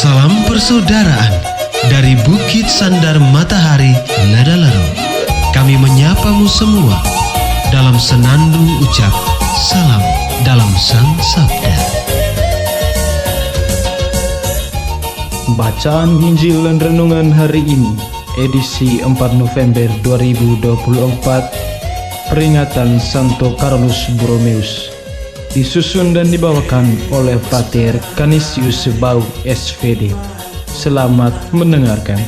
Salam persaudaraan dari Bukit Sandar Matahari, Nadalaro. Kami menyapamu semua dalam senandung ucap salam dalam Sang Sabda. Bacaan Injil dan Renungan hari ini, edisi 4 November 2024, peringatan Santo Carolus Borromeus, disusun dan dibawakan oleh Pater Canisius Bau SVD. Selamat mendengarkan.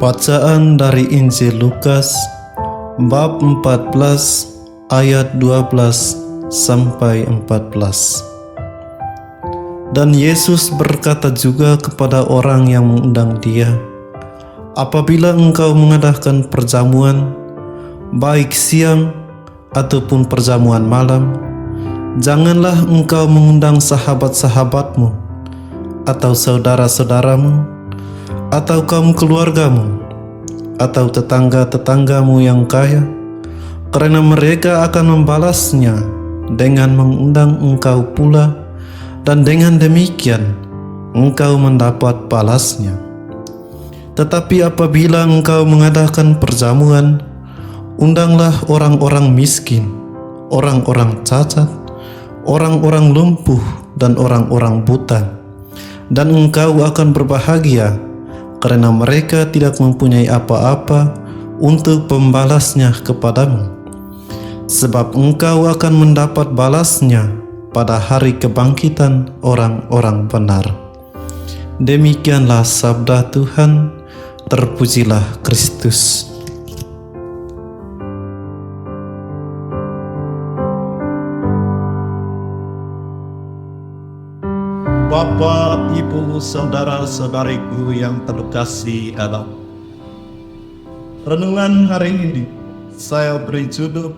Bacaan dari Injil Lukas bab 14 ayat 12 sampai 14. Dan Yesus berkata juga kepada orang yang mengundang Dia, apabila engkau mengadakan perjamuan, baik siang ataupun perjamuan malam, janganlah engkau mengundang sahabat-sahabatmu atau saudara-saudaramu atau kaum keluargamu, atau tetangga-tetanggamu yang kaya, karena mereka akan membalasnya dengan mengundang engkau pula, dan dengan demikian engkau mendapat balasnya. Tetapi apabila engkau mengadakan perjamuan, undanglah orang-orang miskin, orang-orang cacat, orang-orang lumpuh, dan orang-orang buta, dan engkau akan berbahagia, karena mereka tidak mempunyai apa-apa untuk membalasnya kepadamu, sebab engkau akan mendapat balasnya pada hari kebangkitan orang-orang benar. Demikianlah sabda Tuhan, terpujilah Kristus. Bapak, Ibu, saudara-saudariku yang terkasih dalam renungan hari ini, saya beri judul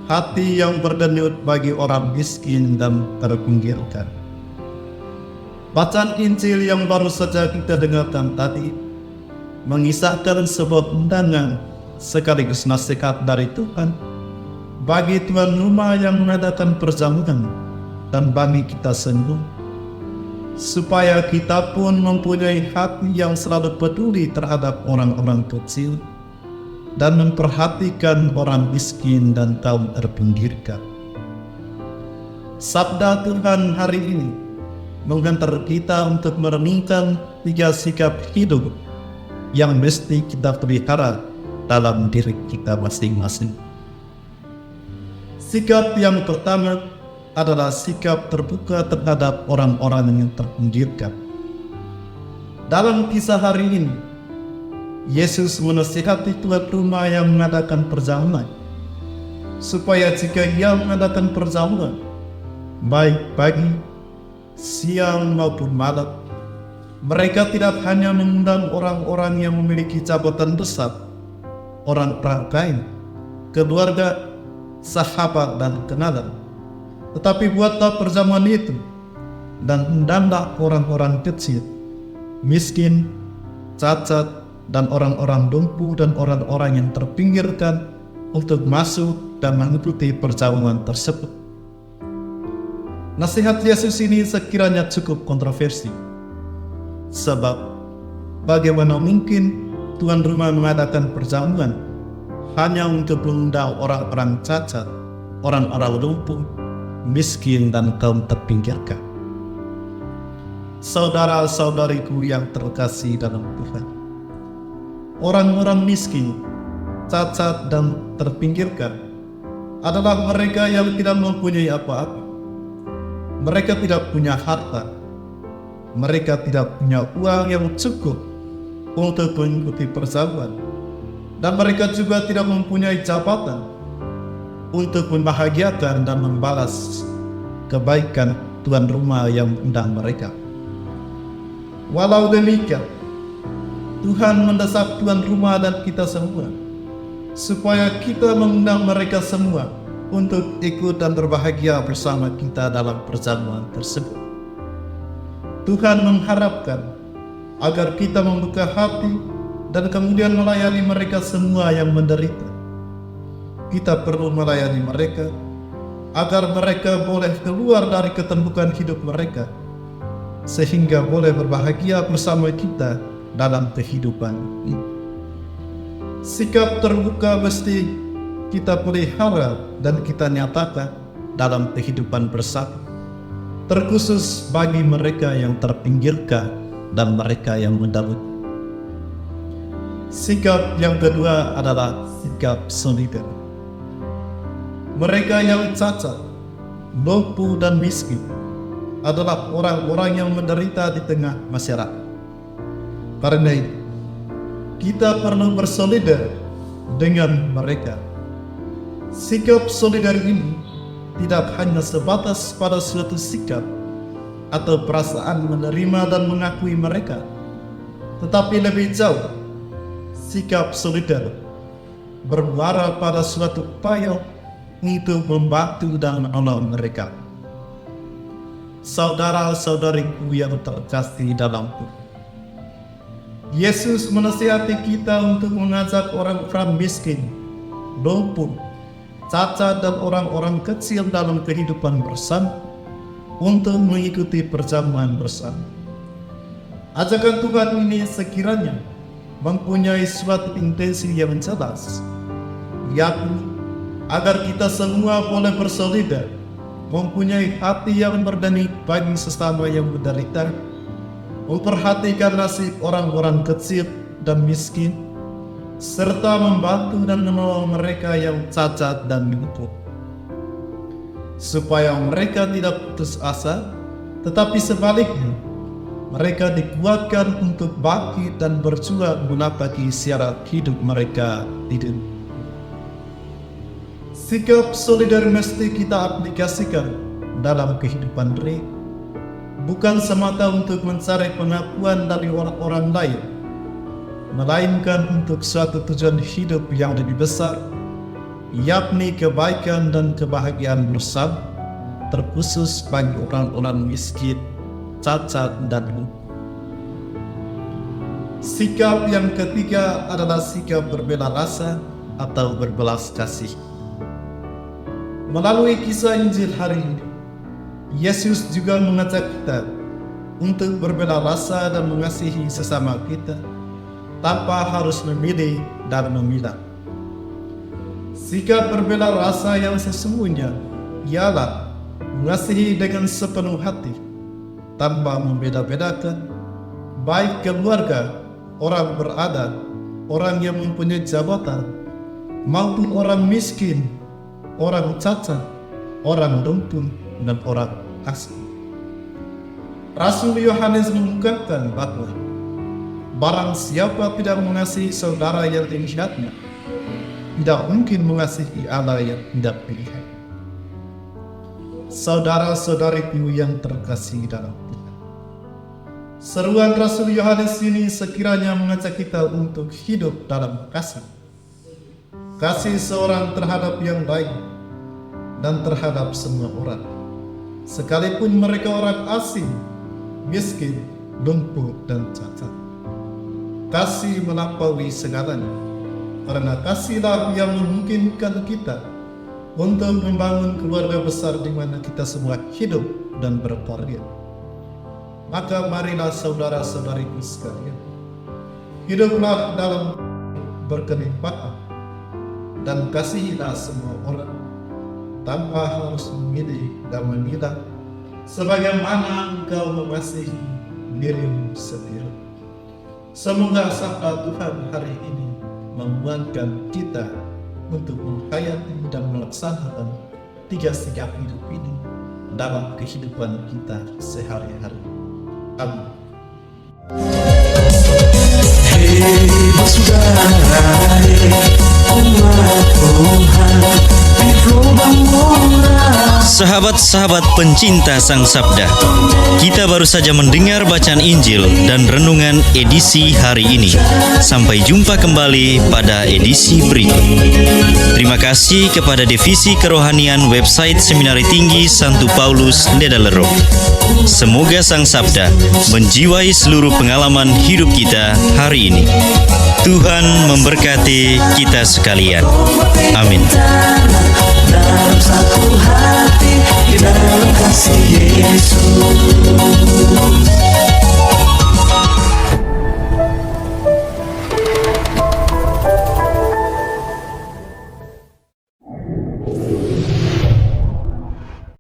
Hati yang berdenyut bagi orang miskin dan terpinggirkan. Bacaan Injil yang baru saja kita dengarkan tadi mengisahkan sebuah undangan sekaligus nasihat dari Tuhan bagi tuan rumah yang mengadakan perjamuan dan bagi kita semua, supaya kita pun mempunyai hati yang selalu peduli terhadap orang-orang kecil dan memperhatikan orang miskin dan kaum terpinggirkan. Sabda Tuhan hari ini menghantar kita untuk merenungkan 3 sikap hidup yang mesti kita pelihara dalam diri kita masing-masing. Sikap yang pertama adalah sikap terbuka terhadap orang-orang yang terpinggirkan. Dalam kisah hari ini, Yesus menasihati tuan rumah yang mengadakan perjamuan, supaya jika ia mengadakan perjamuan, baik pagi, siang maupun malam, mereka tidak hanya mengundang orang-orang yang memiliki jabatan besar, orang-orang kaya, keluarga, sahabat, dan kenalan, tetapi buatlah perjamuan itu dan undanglah orang-orang kecil, miskin, cacat, dan orang-orang lumpuh dan orang-orang yang terpinggirkan untuk masuk dan mengikuti perjamuan tersebut. Nasihat Yesus ini sekiranya cukup kontroversi, sebab bagaimana mungkin tuan rumah mengadakan perjamuan hanya untuk mengundang orang-orang cacat, orang-orang lumpuh, miskin, dan kaum terpinggirkan. Saudara-saudariku yang terkasih dalam Tuhan, orang-orang miskin, cacat, dan terpinggirkan adalah mereka yang tidak mempunyai apa-apa. Mereka tidak punya harta, mereka tidak punya uang yang cukup untuk mengikuti perjamuan, dan mereka juga tidak mempunyai jabatan untuk membahagiakan dan membalas kebaikan tuan rumah yang mengundang mereka. Walau demikian, Tuhan mendesak tuan rumah dan kita semua supaya kita mengundang mereka semua untuk ikut dan berbahagia bersama kita dalam perjamuan tersebut. Tuhan mengharapkan agar kita membuka hati dan kemudian melayani mereka semua yang menderita. Kita perlu melayani mereka agar mereka boleh keluar dari keterpurukan hidup mereka, sehingga boleh berbahagia bersama kita dalam kehidupan ini. Sikap terbuka mesti kita pelihara dan kita nyatakan dalam kehidupan bersama, terkhusus bagi mereka yang terpinggirkan dan mereka yang mendapat. Sikap yang kedua adalah sikap solider. Mereka yang cacat, lumpuh dan miskin adalah orang-orang yang menderita di tengah masyarakat. Karena itu, kita perlu bersolider dengan mereka. Sikap solider ini tidak hanya sebatas pada suatu sikap atau perasaan menerima dan mengakui mereka, tetapi lebih jauh, sikap solider bermuara pada suatu upaya untuk membantu dan menolong mereka. Saudara-saudariku yang terkasih dalam Tuhan, Yesus menasihati kita untuk mengajak orang-orang miskin, lumpuh, cacat dan orang-orang kecil dalam kehidupan bersama untuk mengikuti perjamuan bersama. Ajakan Tuhan ini sekiranya mempunyai suatu intensi yang jelas, yakni agar kita semua boleh bersolider, mempunyai hati yang berdani bagi sesama yang menderita, memperhatikan nasib orang-orang kecil dan miskin, serta membantu dan menolong mereka yang cacat dan lumpuh, supaya mereka tidak putus asa, tetapi sebaliknya mereka dikuatkan untuk bangkit dan berjuang menapaki syarat hidup mereka di dunia. Sikap solider mesti kita aplikasikan dalam kehidupan real, bukan semata untuk mencari pengakuan dari orang-orang lain, melainkan untuk suatu tujuan hidup yang lebih besar, yakni kebaikan dan kebahagiaan bersama, terkhusus bagi orang-orang miskin, cacat dan lumpuh. Sikap yang ketiga adalah sikap berbela rasa atau berbelas kasih. Melalui kisah Injil hari ini, Yesus juga mengajak kita untuk berbela rasa dan mengasihi sesama kita tanpa harus memilih dan memilah. Sikap berbela rasa yang sesungguhnya ialah mengasihi dengan sepenuh hati tanpa membeda-bedakan, baik keluarga, orang beradat, orang yang mempunyai jabatan, maupun orang miskin, orang cacat, orang lumpuh, dan orang asing. Rasul Yohanes mengungkapkan bahwa barang siapa tidak mengasihi saudara yang dilihatnya, tidak mungkin mengasihi Allah yang tidak dilihat. Saudara-saudariku yang terkasih dalam Tuhan, seruan Rasul Yohanes ini sekiranya mengajak kita untuk hidup dalam kasih. Kasih seorang terhadap yang lain dan terhadap semua orang, sekalipun mereka orang asing, miskin, lumpuh, dan cacat. Kasih melampaui segalanya, karena kasihlah yang memungkinkan kita untuk membangun keluarga besar di mana kita semua hidup dan berkarya. Maka marilah saudara-saudariku sekalian, hiduplah dalam berkenikmatan dan kasihilah semua orang tanpa harus memilih dan memilah, sebagaimana engkau mengasihi dirimu sendiri. Semoga sabda Tuhan hari ini menguatkan kita untuk menghayati dan melaksanakan 3 sikap hidup ini dalam kehidupan kita sehari-hari. Amin. Umat Tuhan di lubang Sahabat-sahabat pencinta Sang Sabda, kita baru saja mendengar bacaan Injil dan renungan edisi hari ini. Sampai jumpa kembali pada edisi berikut. Terima kasih kepada Divisi Kerohanian website Seminari Tinggi Santo Paulus Ledalero. Semoga Sang Sabda menjiwai seluruh pengalaman hidup kita hari ini. Tuhan memberkati kita sekalian. Amin. Dalam satu hati, di dalam kasih Yesus.